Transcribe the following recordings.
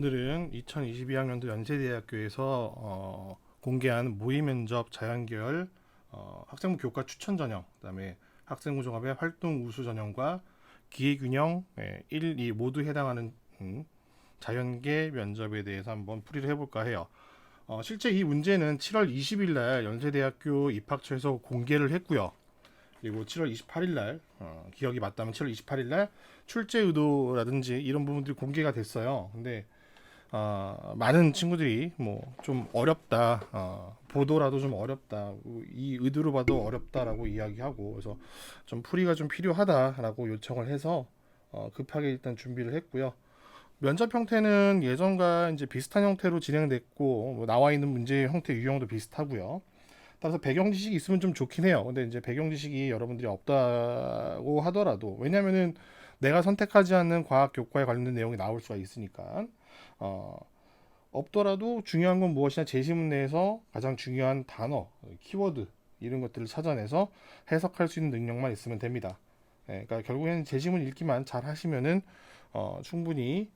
오늘은 2022학년도 연세대학교에서 공개한 모의면접 자연계열 학생부 교과 추천 전형, 그다음에 학생부 종합의 활동 우수 전형과 기회균형 1, 2 모두 해당하는 자연계 면접에 대해서 한번 풀이를 해볼까 해요. 실제 이 문제는 7월 20일 날 연세대학교 입학처에서 공개를 했고요. 그리고 7월 28일 날 기억이 맞다면 7월 28일 날 출제 의도라든지 이런 부분들이 공개가 됐어요. 근데 많은 친구들이 뭐 좀 어렵다, 보도라도 좀 어렵다, 이 의도로 봐도 어렵다라고 이야기하고, 그래서 좀 풀이가 좀 필요하다라고 요청을 해서 급하게 일단 준비를 했고요. 면접 형태는 예전과 이제 비슷한 형태로 진행됐고, 뭐 나와 있는 문제 형태 유형도 비슷하고요. 따라서 배경 지식이 있으면 좀 좋긴 해요. 근데 이제 배경 지식이 여러분들이 없다고 하더라도, 왜냐면은 내가 선택하지 않는 과학 교과에 관련된 내용이 나올 수가 있으니까 어, 없더라도 중요한 건 무엇이냐, 제시문 내에서 가장 중요한 단어, 키워드 이런 것들을 찾아내서 해석할 수 있는 능력만 있으면 됩니다. 그러니까 결국에는 제시문 읽기만 잘 하시면은 충분히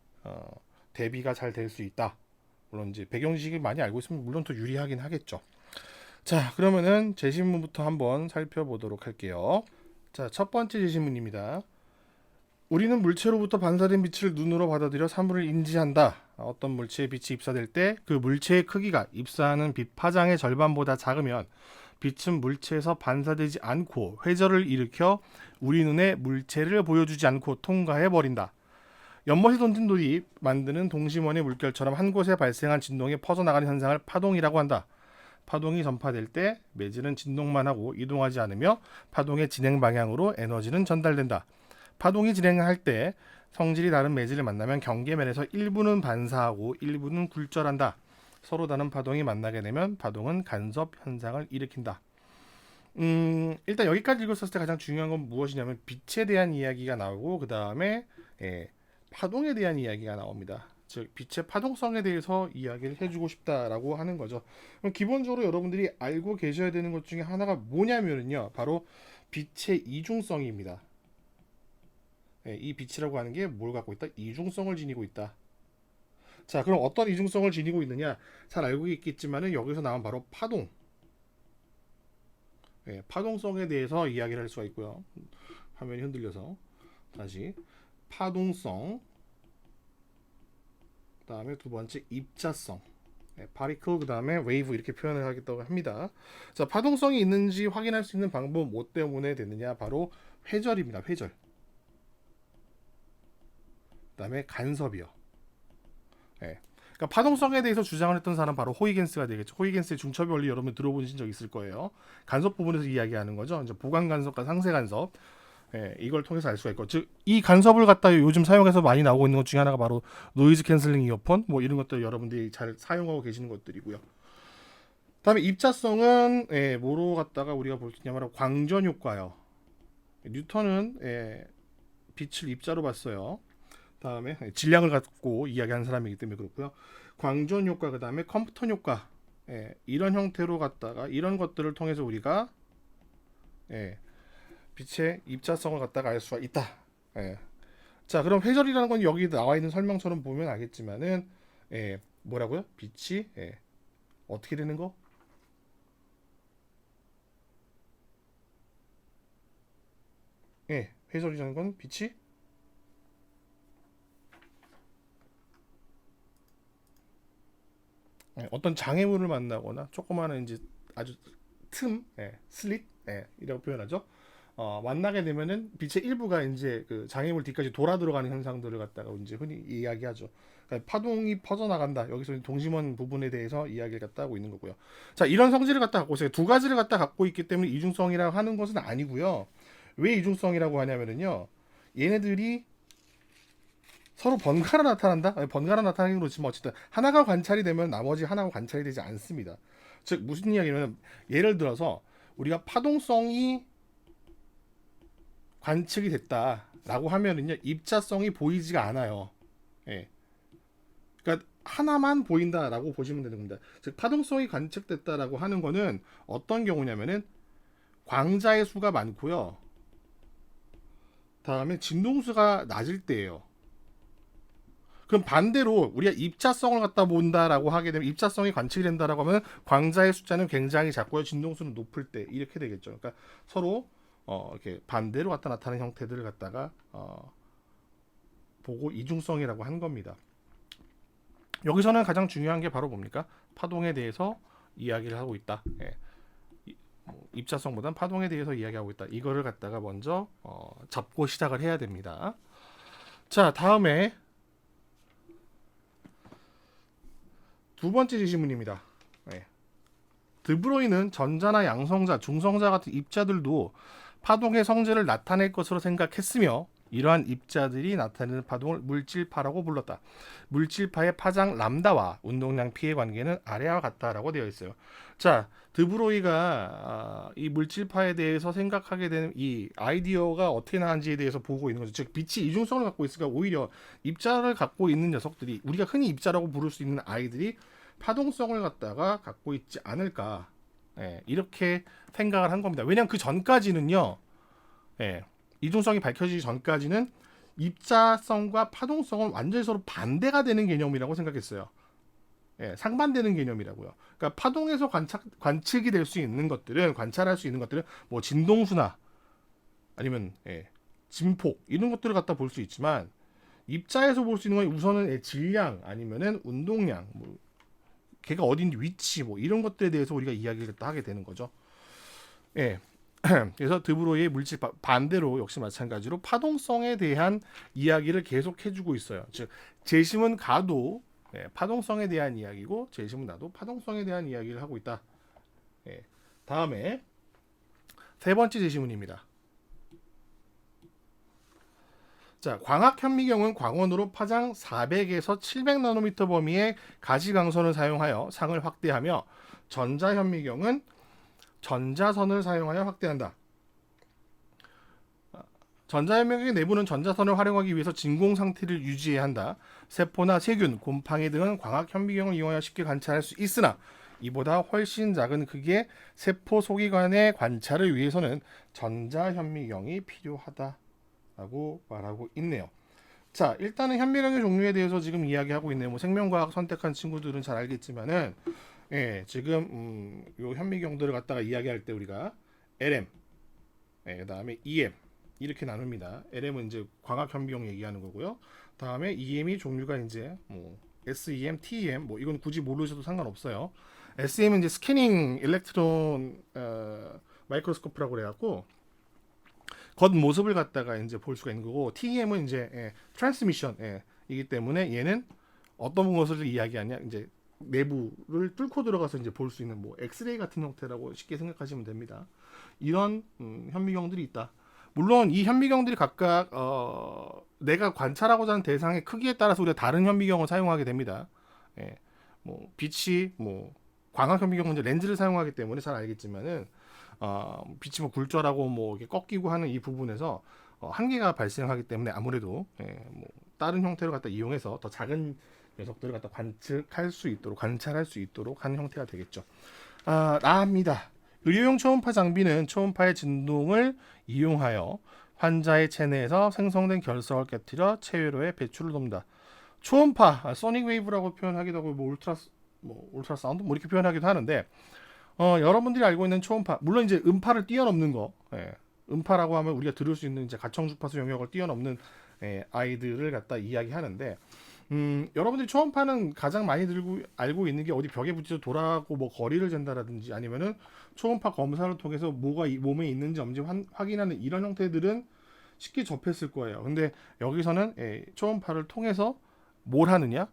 대비가 잘 될 수 있다. 물론 이제 배경 지식을 많이 알고 있으면 물론 더 유리하긴 하겠죠. 자, 그러면은 제시문부터 한번 살펴보도록 할게요. 자, 첫 번째 제시문입니다. 우리는 물체로부터 반사된 빛을 눈으로 받아들여 사물을 인지한다. 어떤 물체에 빛이 입사될 때 그 물체의 크기가 입사하는 빛 파장의 절반보다 작으면 빛은 물체에서 반사되지 않고 회절을 일으켜 우리 눈에 물체를 보여주지 않고 통과해 버린다. 연못에 던진 돌이 만드는 동심원의 물결처럼 한 곳에 발생한 진동에 퍼져나가는 현상을 파동이라고 한다. 파동이 전파될 때 매질은 진동만 하고 이동하지 않으며 파동의 진행 방향으로 에너지는 전달된다. 파동이 진행할 때 성질이 다른 매질을 만나면 경계면에서 일부는 반사하고 일부는 굴절한다. 서로 다른 파동이 만나게 되면 파동은 간섭 현상을 일으킨다. 일단 여기까지 읽었을 때 가장 중요한 건 무엇이냐면 빛에 대한 이야기가 나오고 그 다음에 파동에 대한 이야기가 나옵니다. 즉 빛의 파동성에 대해서 이야기를 해주고 싶다라고 하는 거죠. 그럼 기본적으로 여러분들이 알고 계셔야 되는 것 중에 하나가 뭐냐면요, 바로 빛의 이중성입니다. 이 빛이라고 하는 게 뭘 갖고 있다? 이중성을 지니고 있다. 자, 그럼 어떤 이중성을 지니고 있느냐? 잘 알고 있겠지만은 여기서 나온 바로 파동. 파동성에 대해서 이야기를 할 수가 있고요. 화면이 흔들려서 다시 파동성. 그다음에 두 번째 입자성. 파리클, 그다음에 웨이브 이렇게 표현을 하겠다고 합니다. 자, 파동성이 있는지 확인할 수 있는 방법은 뭐 때문에 되느냐? 바로 회절입니다. 회절. 그다음에 간섭이요. 그러니까 파동성에 대해서 주장을 했던 사람 바로 호이겐스가 되겠죠. 호이겐스의 중첩의 원리 여러분 들어보신 적 있을 거예요. 간섭 부분에서 이야기하는 거죠. 이제 보강 간섭과 상세 간섭. 이걸 통해서 알 수가 있고, 즉 이 간섭을 갖다 요즘 사용해서 많이 나오고 있는 것 중에 하나가 바로 노이즈 캔슬링 이어폰, 뭐 이런 것들 여러분들이 잘 사용하고 계시는 것들이고요. 다음에 입자성은 뭐로 갖다가 우리가 볼 수 있냐면 광전 효과요. 뉴턴은 빛을 입자로 봤어요. 다음에 질량을 갖고 이야기하는 사람이기 때문에 그렇고요. 광전 효과, 그 다음에 컴프턴 효과, 이런 형태로 갖다가 이런 것들을 통해서 우리가 빛의 입자성을 갖다가 알 수가 있다. 자, 그럼 회절이라는 건 여기 나와 있는 설명처럼 보면 알겠지만은 뭐라고요? 빛이 어떻게 되는 거? 회절이라는 건 빛이 어떤 장애물을 만나거나 조그마한 이제 아주 틈, 슬릿, 이라고 표현하죠. 만나게 되면은 빛의 일부가 이제 그 장애물 뒤까지 돌아 들어가는 현상들을 갖다가 이제 흔히 이야기하죠. 그러니까 파동이 퍼져 나간다. 여기서 동심원 부분에 대해서 이야기를 갖다 하고 있는 거고요. 자, 이런 성질을 갖다 갖고 있어요. 두 가지를 갖다 갖고 있기 때문에 이중성이라고 하는 것은 아니고요. 왜 이중성이라고 하냐면은요, 얘네들이 서로 번갈아 나타난다? 번갈아 나타나긴 그렇지만 어쨌든 하나가 관찰이 되면 나머지 하나가 관찰이 되지 않습니다. 즉 무슨 이야기냐면, 예를 들어서 우리가 파동성이 관측이 됐다라고 하면은요, 입자성이 보이지가 않아요. 그러니까 하나만 보인다라고 보시면 되는 겁니다. 즉 파동성이 관측됐다라고 하는 거는 어떤 경우냐면은 광자의 수가 많고요. 다음에 진동수가 낮을 때예요. 그럼 반대로 우리가 입자성을 갖다 본다라고 하게 되면 입자성이 관측이 된다라고 하면 광자의 숫자는 굉장히 작고요. 진동수는 높을 때 이렇게 되겠죠. 그러니까 서로 이렇게 반대로 갖다 나타나는 형태들을 갖다가 보고 이중성이라고 한 겁니다. 여기서는 가장 중요한 게 바로 뭡니까? 파동에 대해서 이야기를 하고 있다. 예. 입자성보단 파동에 대해서 이야기하고 있다. 이거를 갖다가 먼저 잡고 시작을 해야 됩니다. 자, 다음에 두 번째 지시문입니다. 네. 드브로이는 전자나 양성자, 중성자 같은 입자들도 파동의 성질을 나타낼 것으로 생각했으며 이러한 입자들이 나타내는 파동을 물질파라고 불렀다. 물질파의 파장 람다와 운동량 P의 관계는 아래와 같다라고 되어 있어요. 자, 드브로이가 이 물질파에 대해서 생각하게 되는 이 아이디어가 어떻게 나왔는지에 대해서 보고 있는 거죠. 즉 빛이 이중성을 갖고 있으니까 오히려 입자를 갖고 있는 녀석들이 우리가 흔히 입자라고 부를 수 있는 아이들이 파동성을 갖다가 갖고 있지 않을까, 이렇게 생각을 한 겁니다. 왜냐하면 그 전까지는요, 이중성이 밝혀지기 전까지는 입자성과 파동성은 완전히 서로 반대가 되는 개념이라고 생각했어요. 상반되는 개념이라고요. 그러니까 파동에서 관측이 될 수 있는 것들은, 관찰할 수 있는 것들은 뭐 진동수나 아니면 진폭 이런 것들을 갖다 볼 수 있지만 입자에서 볼 수 있는 건 우선은 질량 아니면은 운동량, 뭐 걔가 어딘지 위치 뭐 이런 것들에 대해서 우리가 이야기를 하게 되는 거죠. 그래서 드브로이의 물질 반대로 역시 마찬가지로 파동성에 대한 이야기를 계속 해주고 있어요. 즉 재심은 가도 파동성에 대한 이야기고 재심은 나도 파동성에 대한 이야기를 하고 있다. 다음에 세 번째 재심문입니다. 자, 광학 현미경은 광원으로 파장 400에서 700나노미터 범위의 가시광선을 사용하여 상을 확대하며 전자 현미경은 전자선을 사용하여 확대한다. 전자현미경의 내부는 전자선을 활용하기 위해서 진공 상태를 유지해야 한다. 세포나 세균, 곰팡이 등은 광학 현미경을 이용하여 쉽게 관찰할 수 있으나 이보다 훨씬 작은 크기의 세포 소기관의 관찰을 위해서는 전자현미경이 필요하다라고 말하고 있네요. 자, 일단은 현미경의 종류에 대해서 지금 이야기하고 있네요. 뭐 생명과학 선택한 친구들은 잘 알겠지만은 지금 요 현미경들을 갖다가 이야기할 때 우리가 LM, 그다음에 EM 이렇게 나눕니다. LM은 이제 광학 현미경 얘기하는 거고요. 다음에 EM이 종류가 이제 뭐 SEM, TEM 뭐 이건 굳이 모르셔도 상관없어요. SEM은 이제 스캐닝 일렉트론 마이크로스코프라고 그래갖고 겉 모습을 갖다가 이제 볼 수가 있는 거고, TEM은 이제 트랜스미션 이기 때문에 얘는 어떤 것을 이야기하냐, 이제 내부를 뚫고 들어가서 이제 볼 수 있는 뭐 엑스레이 같은 형태라고 쉽게 생각하시면 됩니다. 이런 현미경들이 있다. 물론 이 현미경들이 각각 내가 관찰하고자 하는 대상의 크기에 따라서 우리가 다른 현미경을 사용하게 됩니다. 뭐 빛이 뭐 광학 현미경은 이제 렌즈를 사용하기 때문에 잘 알겠지만은 빛이 뭐 굴절하고 뭐 이렇게 꺾이고 하는 이 부분에서 한계가 발생하기 때문에 아무래도 뭐 다른 형태를 갖다 이용해서 더 작은 녀석들을 갖다 관찰할 수 있도록 하는 형태가 되겠죠. 나합니다. 의료용 초음파 장비는 초음파의 진동을 이용하여 환자의 체내에서 생성된 결석을 깨뜨려 체외로의 배출을 돕니다. 초음파, 소닉 웨이브라고 표현하기도 하고 뭐 울트라사운드 뭐 이렇게 표현하기도 하는데 여러분들이 알고 있는 초음파, 물론 이제 음파를 뛰어넘는 거, 음파라고 하면 우리가 들을 수 있는 이제 가청 주파수 영역을 뛰어넘는 아이들을 갖다 이야기하는데, 여러분들이 초음파는 가장 많이 알고 있는 게 어디 벽에 붙여서 돌아가고 뭐 거리를 잰다라든지 아니면은 초음파 검사를 통해서 뭐가 몸에 있는지 없는지 확인하는 이런 형태들은 쉽게 접했을 거예요. 근데 여기서는 초음파를 통해서 뭘 하느냐?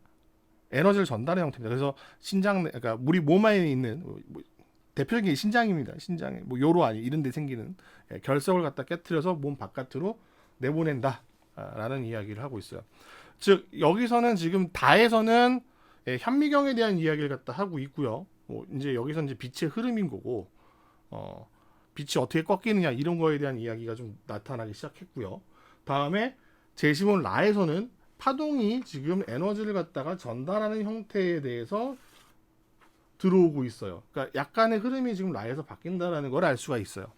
에너지를 전달하는 형태입니다. 그래서 그러니까 우리 몸 안에 있는 대표적인 게 신장입니다. 신장에 뭐 요로 아니 이런 데 생기는 결석을 갖다 깨트려서 몸 바깥으로 내보낸다라는 이야기를 하고 있어요. 즉 여기서는 지금 다에서는 현미경에 대한 이야기를 갖다 하고 있고요. 이제 여기서 이제 빛의 흐름인 거고, 빛이 어떻게 꺾이느냐 이런 거에 대한 이야기가 좀 나타나기 시작했고요. 다음에 제시문 라에서는 파동이 지금 에너지를 갖다가 전달하는 형태에 대해서 들어오고 있어요. 그러니까 약간의 흐름이 지금 라에서 바뀐다라는 걸 알 수가 있어요.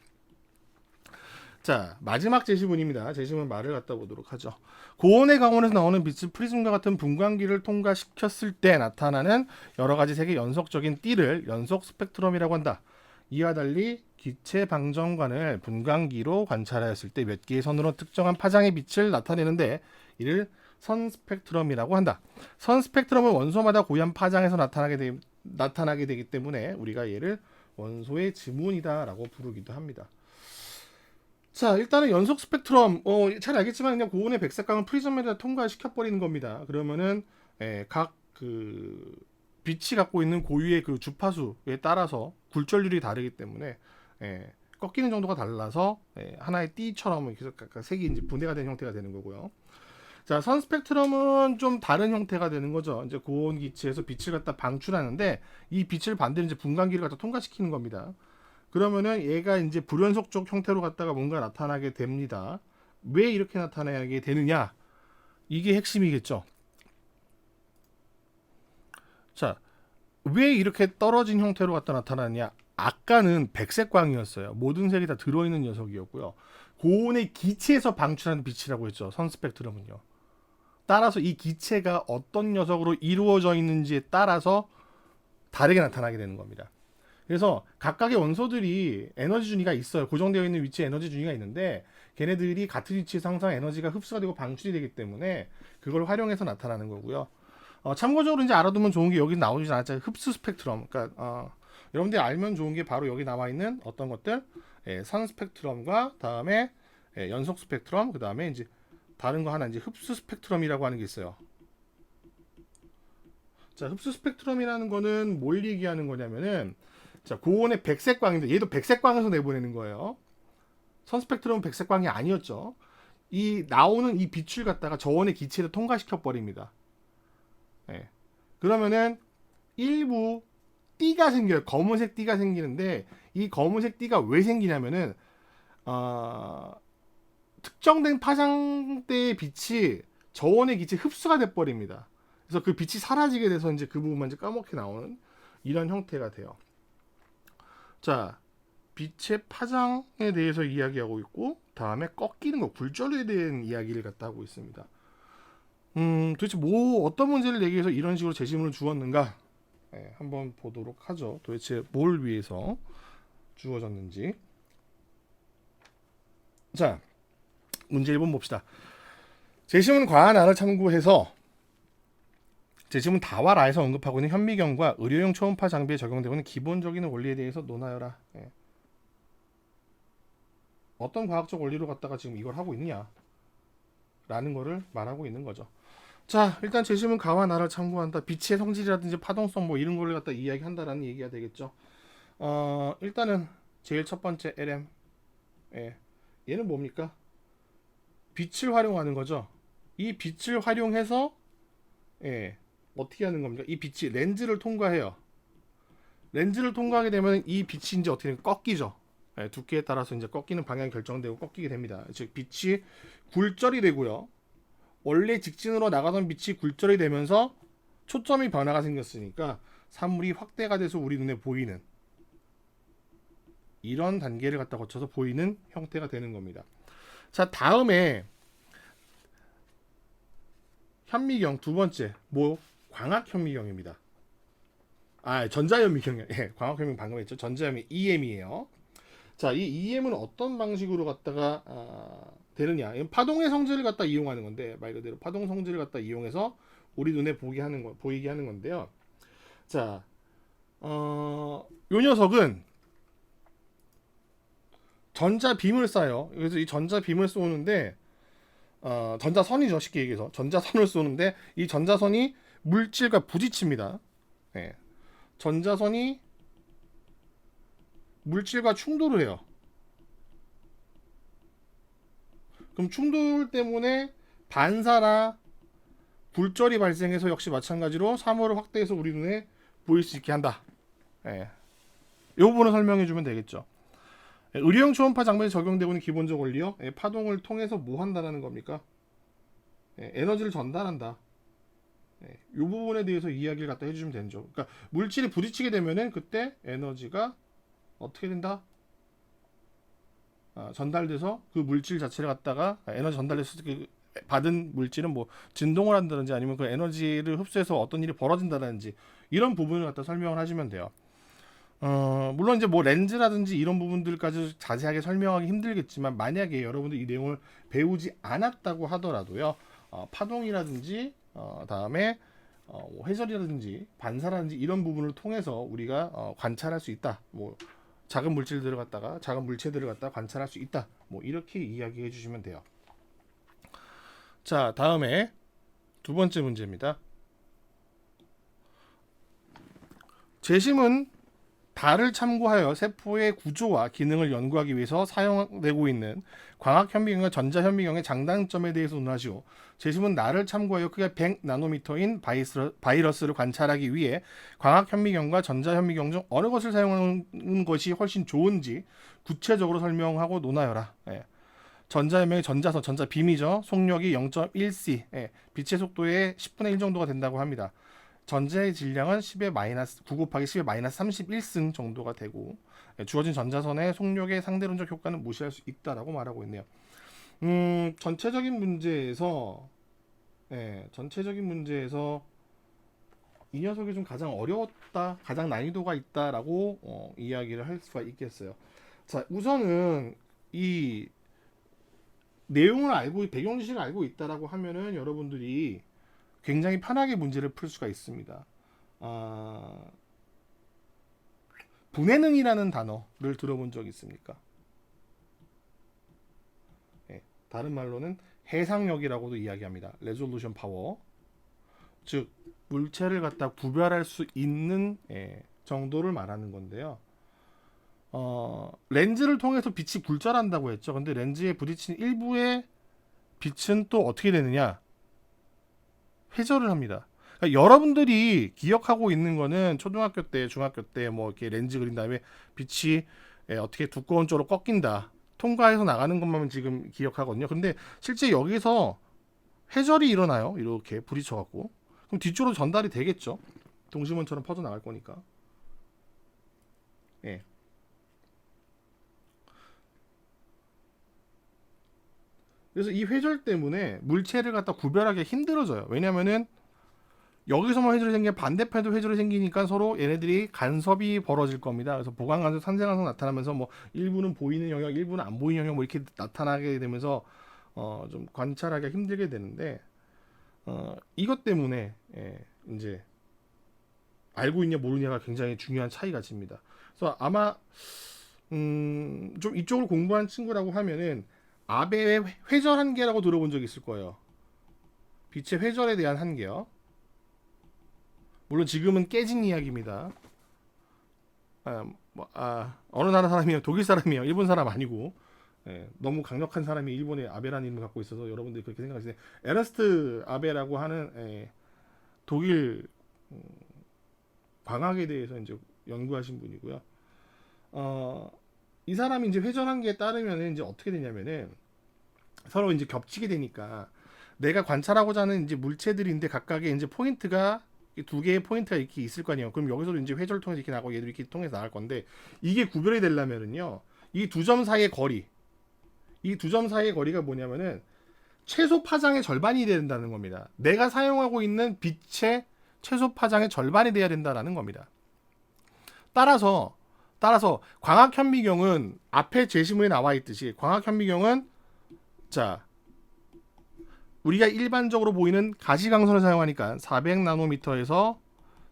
자, 마지막 제시문입니다. 제시문 말을 갖다 보도록 하죠. 고온의 강원에서 나오는 빛을 프리즘과 같은 분광기를 통과시켰을 때 나타나는 여러 가지 색의 연속적인 띠를 연속 스펙트럼이라고 한다. 이와 달리 기체 방정관을 분광기로 관찰하였을 때 몇 개의 선으로 특정한 파장의 빛을 나타내는데 이를 선 스펙트럼이라고 한다. 선 스펙트럼은 원소마다 고유한 파장에서 나타나게 되기 때문에 우리가 얘를 원소의 지문이다라고 부르기도 합니다. 자, 일단은 연속 스펙트럼, 잘 알겠지만 그냥 고온의 백색광을 프리즘에다 통과시켜버리는 겁니다. 그러면은 각 그 빛이 갖고 있는 고유의 그 주파수에 따라서 굴절률이 다르기 때문에 꺾이는 정도가 달라서 하나의 띠처럼 계속 각각 색이 이제 분해가 된 형태가 되는 거고요. 자, 선 스펙트럼은 좀 다른 형태가 되는 거죠. 이제 고온 기체에서 빛을 갖다 방출하는데 이 빛을 반대로 이제 분광기를 갖다 통과시키는 겁니다. 그러면은 얘가 이제 불연속적 형태로 갖다가 뭔가 나타나게 됩니다. 왜 이렇게 나타나게 되느냐? 이게 핵심이겠죠. 자, 왜 이렇게 떨어진 형태로 갖다 나타나느냐? 아까는 백색광이었어요. 모든 색이 다 들어있는 녀석이었고요. 고온의 기체에서 방출하는 빛이라고 했죠. 선 스펙트럼은요. 따라서 이 기체가 어떤 녀석으로 이루어져 있는지에 따라서 다르게 나타나게 되는 겁니다. 그래서 각각의 원소들이 에너지 준위가 있어요. 고정되어 있는 위치에 에너지 준위가 있는데 걔네들이 같은 위치에서 항상 에너지가 흡수가 되고 방출이 되기 때문에 그걸 활용해서 나타나는 거고요. 참고적으로 이제 알아두면 좋은 게 여기 나오지 않았잖아요. 흡수 스펙트럼. 그러니까 여러분들이 알면 좋은 게 바로 여기 나와 있는 어떤 것들, 선 스펙트럼과 다음에 연속 스펙트럼, 그 다음에 이제 다른 거 하나 이제 흡수 스펙트럼이라고 하는 게 있어요. 자, 흡수 스펙트럼이라는 거는 뭘 얘기하는 거냐면은 자, 고온의 백색광인데 얘도 백색광에서 내보내는 거예요. 선 스펙트럼은 백색광이 아니었죠. 이 나오는 이 빛을 갖다가 저온의 기체를 통과시켜 버립니다. 그러면은 일부 띠가 생겨요. 검은색 띠가 생기는데 이 검은색 띠가 왜 생기냐면은 특정된 파장대의 빛이 저온의 기체에 흡수가 돼 버립니다. 그래서 그 빛이 사라지게 돼서 이제 그 부분만 이제 까맣게 나오는 이런 형태가 돼요. 자, 빛의 파장에 대해서 이야기하고 있고 다음에 꺾이는 거, 굴절에 대한 이야기를 갖다 하고 있습니다. 도대체 뭐 어떤 문제를 내기 위해서 이런 식으로 제시문을 주었는가? 한번 보도록 하죠. 도대체 뭘 위해서 주어졌는지. 자, 문제 1번 봅시다. 제시문 과안을 참고해서 제시문 다와 라에서 언급하고 있는 현미경과 의료용 초음파 장비에 적용되고 있는 기본적인 원리에 대해서 논하여라. 어떤 과학적 원리로 갖다가 지금 이걸 하고 있느냐 라는 거를 말하고 있는 거죠. 자, 일단 제시문 가와 나를 참고한다. 빛의 성질이라든지 파동성 뭐 이런 거를 갖다 이야기한다라는 얘기가 되겠죠. 일단은 제일 첫 번째 LM. 얘는 뭡니까? 빛을 활용하는 거죠. 이 빛을 활용해서 어떻게 하는 겁니까? 이 빛이 렌즈를 통과해요. 렌즈를 통과하게 되면 이 빛이 이제 어떻게 꺾이죠. 두께에 따라서 이제 꺾이는 방향이 결정되고 꺾이게 됩니다. 즉 빛이 굴절이 되고요. 원래 직진으로 나가던 빛이 굴절이 되면서 초점이 변화가 생겼으니까 사물이 확대가 돼서 우리 눈에 보이는 이런 단계를 갖다 거쳐서 보이는 형태가 되는 겁니다. 자, 다음에 현미경 두 번째 광학 현미경입니다. 전자현미경. 광학 현미경 방금 했죠. 전자현미 EM이에요. 자, 이 EM은 어떤 방식으로 갖다가 되느냐? 파동의 성질을 갖다 이용하는 건데 말 그대로 파동 성질을 갖다 이용해서 우리 눈에 보이게 하는 건데요. 자, 요 녀석은 전자빔을 쏴요. 그래서 이 전자빔을 쏘는데 전자선이죠. 쉽게 얘기해서 전자선을 쏘는데 이 전자선이 물질과 부딪힙니다. 전자선이 물질과 충돌을 해요. 그럼 충돌 때문에 반사나 굴절이 발생해서 역시 마찬가지로 사물을 확대해서 우리 눈에 보일 수 있게 한다. 이 부분을 설명해 주면 되겠죠. 의료용 초음파 장비에 적용되고 있는 기본적 원리요. 파동을 통해서 뭐 한다는 겁니까? 에너지를 전달한다. 이 부분에 대해서 이야기를 갖다 해주시면 되죠. 그러니까 물질이 부딪히게 되면은 그때 에너지가 어떻게 된다? 전달돼서 그 물질 자체를 갖다가 에너지 전달돼서 그 받은 물질은 뭐 진동을 한다든지 아니면 그 에너지를 흡수해서 어떤 일이 벌어진다든지 이런 부분을 갖다 설명을 하시면 돼요. 물론 이제 뭐 렌즈라든지 이런 부분들까지 자세하게 설명하기 힘들겠지만 만약에 여러분들 이 내용을 배우지 않았다고 하더라도요, 파동이라든지 다음에 뭐 회전이라든지 반사라든지 이런 부분을 통해서 우리가 관찰할 수 있다. 뭐 작은 물질들을 갖다가 작은 물체들을 갖다가 관찰할 수 있다. 뭐 이렇게 이야기해 주시면 돼요. 자, 다음에 두 번째 문제입니다. 재심은 달을 참고하여 세포의 구조와 기능을 연구하기 위해서 사용되고 있는 광학현미경과 전자현미경의 장단점에 대해서 논하시오. 재심은 날을 참고하여 크기가 100나노미터인 바이러스를 관찰하기 위해 광학현미경과 전자현미경 중 어느 것을 사용하는 것이 훨씬 좋은지 구체적으로 설명하고 논하여라. 예. 전자현미경의 전자선, 전자빔이죠. 속력이 0.1C, 예. 빛의 속도의 10분의 1 정도가 된다고 합니다. 전자의 질량은 10의 마이너스 9 곱하기 10의 마이너스 31승 정도가 되고, 주어진 전자선의 속력의 상대론적 효과는 무시할 수 있다라고 말하고 있네요. 전체적인 문제에서 이 녀석이 좀 가장 어려웠다, 가장 난이도가 있다라고 이야기를 할 수가 있겠어요. 자, 우선은 이 내용을 알고 배경 지식을 알고 있다라고 하면은 여러분들이 굉장히 편하게 문제를 풀 수가 있습니다. 분해능이라는 단어를 들어본 적 있습니까? 네, 다른 말로는 해상력이라고도 이야기합니다. 레졸루션 파워, 즉 물체를 갖다 구별할 수 있는 정도를 말하는 건데요. 렌즈를 통해서 빛이 굴절한다고 했죠. 근데 렌즈에 부딪힌 일부의 빛은 또 어떻게 되느냐? 회절을 합니다. 그러니까 여러분들이 기억하고 있는 거는 초등학교 때, 중학교 때 뭐 이렇게 렌즈 그린 다음에 빛이 어떻게 두꺼운 쪽으로 꺾인다, 통과해서 나가는 것만 지금 기억하거든요. 근데 실제 여기서 회절이 일어나요. 이렇게 부딪혀갖고. 그럼 뒤쪽으로 전달이 되겠죠. 동심원처럼 퍼져 나갈 거니까. 예. 그래서 이 회절 때문에 물체를 갖다 구별하기 힘들어져요. 왜냐면은 여기서만 회절이 생기면 반대편도 회절이 생기니까 서로 얘네들이 간섭이 벌어질 겁니다. 그래서 보강간섭, 산생간섭 나타나면서 뭐 일부는 보이는 영역, 일부는 안 보이는 영역 뭐 이렇게 나타나게 되면서 좀 관찰하기가 힘들게 되는데, 이것 때문에 이제 알고 있냐 모르냐가 굉장히 중요한 차이가 집니다. 그래서 아마 좀 이쪽을 공부한 친구라고 하면은 아베의 회절 한계라고 들어본 적 있을 거예요. 빛의 회절에 대한 한계요. 물론 지금은 깨진 이야기입니다. 어느 나라 사람이에요? 독일 사람이에요? 일본 사람 아니고. 너무 강력한 사람이 일본의 아베라는 이름을 갖고 있어서 여러분들이 그렇게 생각하시네. 에르스트 아베라고 하는 독일 광학에 대해서 이제 연구하신 분이고요. 이 사람이 이제 회전 한계에 따르면 이제 어떻게 되냐면은 서로 이제 겹치게 되니까 내가 관찰하고자 하는 이제 물체들인데 각각의 이제 포인트가 두 개의 포인트가 이렇게 있을 거 아니에요. 그럼 여기서도 이제 회전을 통해서 이렇게 나가고 얘들이 이렇게 통해서 나갈 건데, 이게 구별이 되려면은요, 이 두 점 사이의 거리, 이 두 점 사이의 거리가 뭐냐면은 최소 파장의 절반이 돼야 된다는 겁니다. 내가 사용하고 있는 빛의 최소 파장의 절반이 돼야 된다라는 겁니다. 따라서 광학현미경은 앞에 제시문에 나와 있듯이 광학현미경은 자, 우리가 일반적으로 보이는 가시광선을 사용하니까 400나노미터에서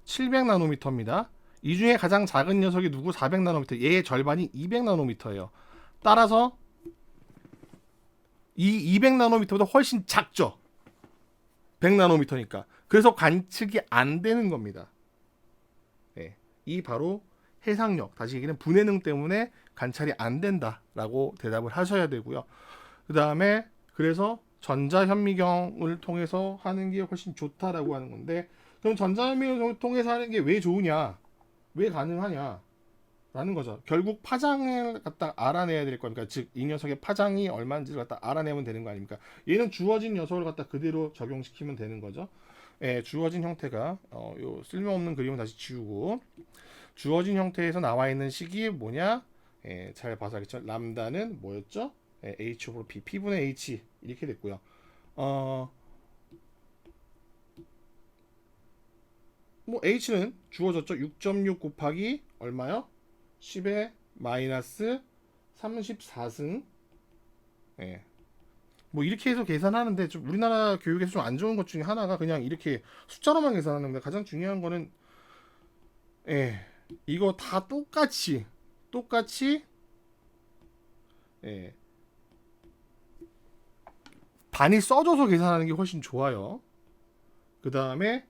700나노미터입니다. 이 중에 가장 작은 녀석이 누구? 400나노미터. 얘의 절반이 200나노미터예요. 따라서 이 200나노미터보다 훨씬 작죠. 100나노미터니까. 그래서 관측이 안 되는 겁니다. 이 바로 해상력, 다시 얘기는 분해능 때문에 관찰이 안 된다라고 대답을 하셔야 되고요. 그 다음에 그래서 전자현미경을 통해서 하는 게 훨씬 좋다라고 하는 건데, 그럼 전자현미경을 통해서 하는 게 왜 좋으냐, 왜 가능하냐 라는 거죠. 결국 파장을 갖다 알아내야 될 거니까, 즉 이 녀석의 파장이 얼마인지를 갖다 알아내면 되는 거 아닙니까? 얘는 주어진 녀석을 갖다 그대로 적용시키면 되는 거죠. 주어진 형태가 요 쓸모없는 그림은 다시 지우고, 주어진 형태에서 나와 있는 식이 뭐냐, 잘 봐서 알겠죠? 람다는 뭐였죠? H 오버 P, P분의 H 이렇게 됐고요. 뭐 H는 주어졌죠? 6.6 곱하기 얼마요? 10의 마이너스 34승. 예. 뭐 이렇게 해서 계산하는데 좀 우리나라 교육에서 좀 안 좋은 것 중에 하나가 그냥 이렇게 숫자로만 계산하는 건데 가장 중요한 거는 이거 다 똑같이 예, 단위 써줘서 계산하는 게 훨씬 좋아요. 그 다음에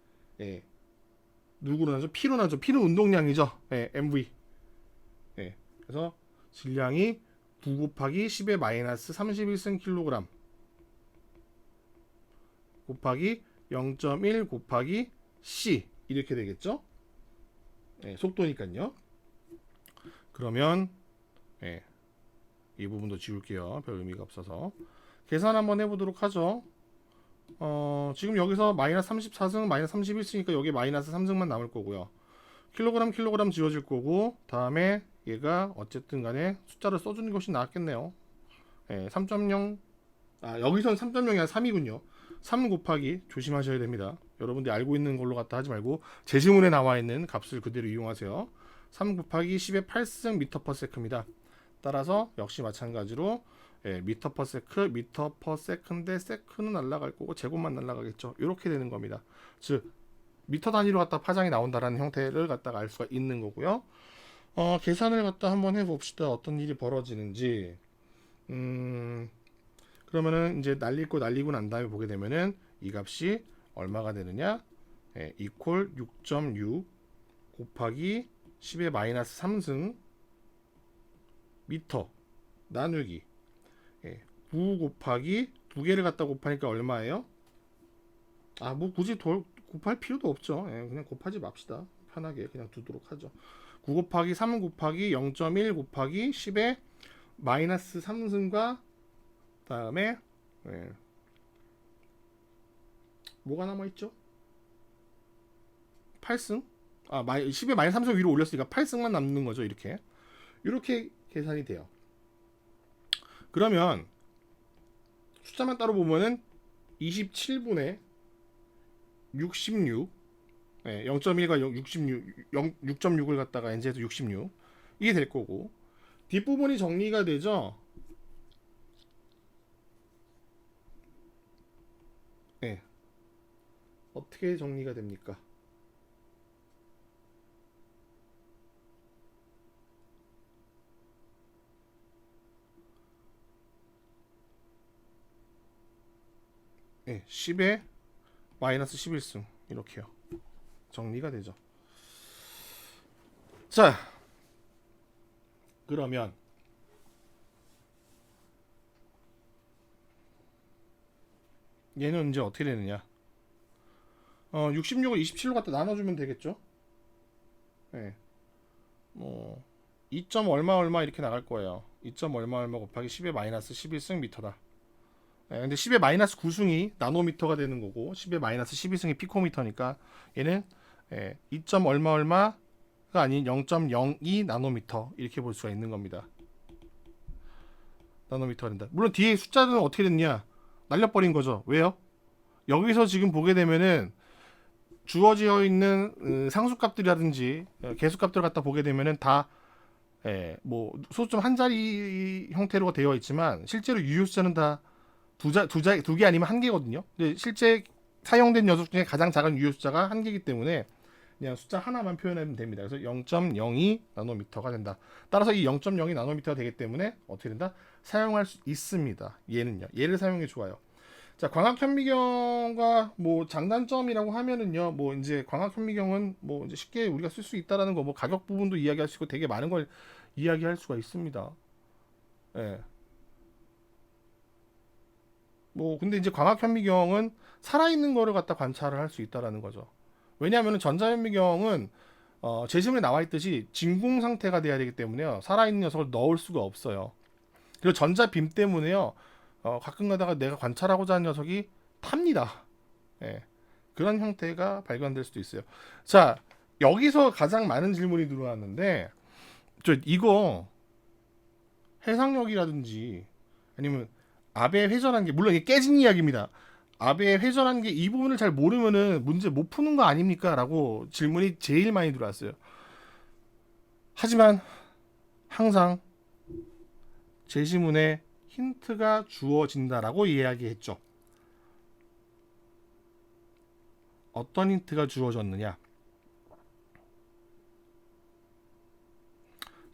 누구로 나죠? P로 나죠. P는 운동량이죠. MV. 그래서 질량이 9 곱하기 10의 마이너스 31승 킬로그램 곱하기 0.1 곱하기 C 이렇게 되겠죠? 속도니까요. 그러면 이 부분도 지울게요. 별 의미가 없어서. 계산 한번 해보도록 하죠. 지금 여기서 마이너스 34승, 마이너스 31승이니까 여기 마이너스 3승만 남을 거고요. 킬로그램 지워질 거고, 다음에 얘가 어쨌든 간에 숫자를 써주는 것이 나았겠네요. 3.0, 여기선 3.0이 아니라 3이군요. 3 곱하기, 조심하셔야 됩니다. 여러분들이 알고 있는 걸로 갖다 하지 말고, 제시문에 나와 있는 값을 그대로 이용하세요. 3 곱하기 10의 8승 미터 퍼 세크입니다. 따라서 역시 마찬가지로 미터 퍼 세크, 미터 퍼 세크인데 세크는 날아갈 거고 제곱만 날아가겠죠. 이렇게 되는 겁니다. 즉 미터 단위로 갖다 파장이 나온다라는 형태를 갖다가 알 수가 있는 거고요. 계산을 갖다 한번 해봅시다. 어떤 일이 벌어지는지. 그러면은 이제 날리고 난 다음에 보게 되면은 이 값이 얼마가 되느냐? 이퀄 6.6 곱하기 10의 마이너스 3승 미터 나누기 9 곱하기 두 개를 갖다 곱하니까 얼마예요? 뭐 굳이 곱할 필요도 없죠. 그냥 곱하지 맙시다. 편하게 그냥 두도록 하죠. 9 곱하기 3 곱하기 0.1 곱하기 10의 마이너스 3승과 다음에 뭐가 남아있죠? 8승? 10의 마이너스 3승 위로 올렸으니까 8승만 남는 거죠. 이렇게 계산이 돼요. 그러면 숫자만 따로 보면은 27분의 66 0.1과 6.6을 갖다가 nz에서 66 이게 될 거고 뒷부분이 정리가 되죠. 어떻게 정리가 됩니까? 네, 10에 마이너스 11승 이렇게요. 정리가 되죠. 자, 그러면 얘는 이제 어떻게 되느냐? 66을 27로 갖다 나눠주면 되겠죠? 뭐 2점 얼마 이렇게 나갈 거예요. 2점 얼마 곱하기 10의 마이너스 11승 미터다. 근데 10의 마이너스 9승이 나노미터가 되는 거고 10의 마이너스 12승이 피코미터니까 얘는 2점 얼마가 아닌 0.02 나노미터 이렇게 볼 수가 있는 겁니다. 나노미터가 된다. 물론 뒤에 숫자는 어떻게 됐냐? 날려버린 거죠. 왜요? 여기서 지금 보게 되면은 주어져 있는 상수값들이라든지 계수값들을 갖다 보게 되면은 다 뭐 소수점 한 자리 형태로 되어 있지만 실제로 유효 숫자는 다 두 개 아니면 한 개거든요. 근데 실제 사용된 녀석 중에 가장 작은 유효 숫자가 한 개이기 때문에 그냥 숫자 하나만 표현하면 됩니다. 그래서 0.02 나노미터가 된다. 따라서 이 0.02 나노미터가 되기 때문에 어떻게 된다? 사용할 수 있습니다. 얘는요. 얘를 사용해 좋아요. 자, 광학 현미경과 뭐 장단점이라고 하면은요. 뭐 이제 광학 현미경은 뭐 이제 쉽게 우리가 쓸 수 있다라는 거, 뭐 가격 부분도 이야기할 수 있고 되게 많은 걸 이야기할 수가 있습니다. 뭐 근데 이제 광학 현미경은 살아있는 거를 갖다 관찰을 할 수 있다라는 거죠. 왜냐하면 전자현미경은 제시문에 나와 있듯이 진공 상태가 돼야 되기 때문에요. 살아있는 녀석을 넣을 수가 없어요. 그리고 전자빔 때문에요. 가끔 가다가 내가 관찰하고자 하는 녀석이 탑니다. 그런 형태가 발견될 수도 있어요. 자, 여기서 가장 많은 질문이 들어왔는데 이거 해상력이라든지 아니면 압에 회전한 게, 물론 이게 깨진 이야기입니다. 압에 회전한 게 이 부분을 잘 모르면은 문제 못 푸는 거 아닙니까? 라고 질문이 제일 많이 들어왔어요. 하지만 항상 제시문에 힌트가 주어진다라고 이야기했죠. 어떤 힌트가 주어졌느냐?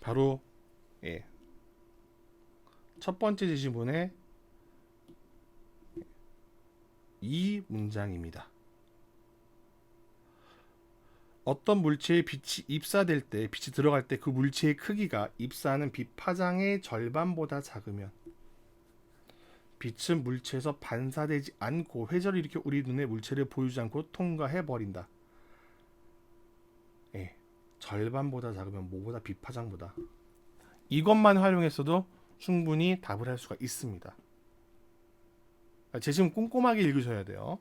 바로 첫 번째 제시문의 이 문장입니다. 어떤 물체에 빛이 입사될 때, 빛이 들어갈 때 그 물체의 크기가 입사하는 빛 파장의 절반보다 작으면 빛은 물체에서 반사되지 않고 회전을 일으켜 우리 눈에 물체를 보여주지 않고 통과해 버린다. 절반보다 작으면 뭐보다 빛 파장보다. 이것만 활용했어도 충분히 답을 할 수가 있습니다. 제시문 꼼꼼하게 읽으셔야 돼요.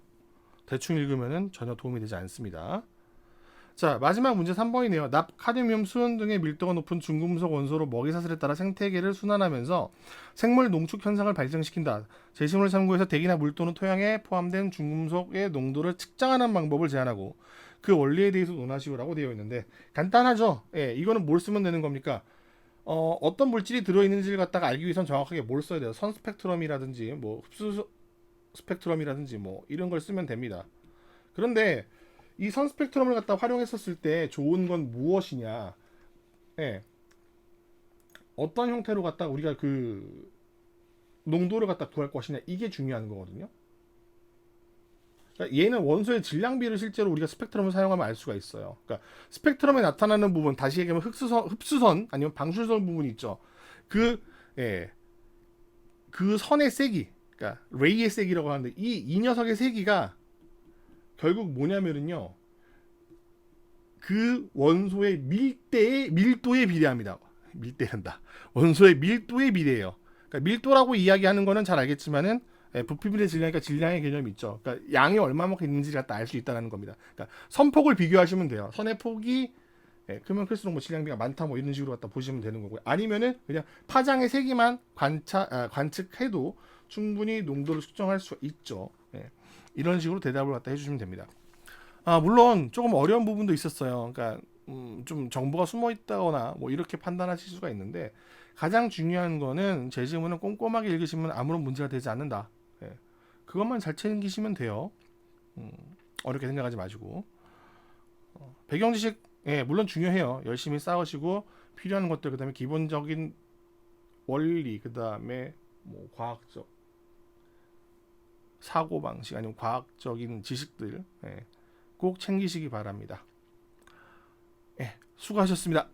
대충 읽으면 전혀 도움이 되지 않습니다. 자, 마지막 문제 3번이네요. 납, 카드뮴, 수은 등의 밀도가 높은 중금속 원소로 먹이사슬에 따라 생태계를 순환하면서 생물 농축 현상을 발생시킨다. 제시문을 참고해서 대기나 물 또는 토양에 포함된 중금속의 농도를 측정하는 방법을 제안하고 그 원리에 대해서 논하시오라고 되어 있는데, 간단하죠? 이거는 뭘 쓰면 되는 겁니까? 어떤 물질이 들어있는지를 갖다가 알기 위해선 정확하게 뭘 써야 돼요? 선 스펙트럼이라든지 뭐 흡수 스펙트럼이라든지 뭐 이런 걸 쓰면 됩니다. 그런데 이 선 스펙트럼을 갖다 활용했었을 때 좋은 건 무엇이냐? 어떤 형태로 갖다 우리가 그 농도를 갖다 구할 것이냐, 이게 중요한 거거든요. 그러니까 얘는 원소의 질량비를 실제로 우리가 스펙트럼을 사용하면 알 수가 있어요. 그러니까 스펙트럼에 나타나는 부분, 다시 얘기하면 흡수선 아니면 방출선 부분이 있죠. 그 선의 세기, 그러니까 레이의 세기라고 하는데, 이 녀석의 세기가 결국 뭐냐면은요, 그 원소의 밀도에 비례합니다. 밀대한다. 원소의 밀도에 비례해요. 그러니까 밀도라고 이야기하는 거는 잘 알겠지만은 부피분의 질량이니까 질량의 개념이 있죠. 그러니까 양이 얼마만큼 있는지를 갖다 알 수 있다는 겁니다. 그러니까 선폭을 비교하시면 돼요. 선의 폭이 크면 클수록 뭐 질량비가 많다 뭐 이런 식으로 갖다 보시면 되는 거고요. 아니면은 그냥 파장의 세기만 관측해도 충분히 농도를 측정할 수 있죠. 이런 식으로 대답을 갖다 해주시면 됩니다. 물론 조금 어려운 부분도 있었어요. 그러니까 좀 정보가 숨어 있다거나 뭐 이렇게 판단하실 수가 있는데, 가장 중요한 거는 제시문을 꼼꼼하게 읽으시면 아무런 문제가 되지 않는다. 그것만 잘 챙기시면 돼요. 어렵게 생각하지 마시고. 배경 지식 물론 중요해요. 열심히 쌓으시고 필요한 것들, 그다음에 기본적인 원리, 그다음에 뭐 과학적 사고 방식 아니면 과학적인 지식들 꼭 챙기시기 바랍니다. 수고하셨습니다.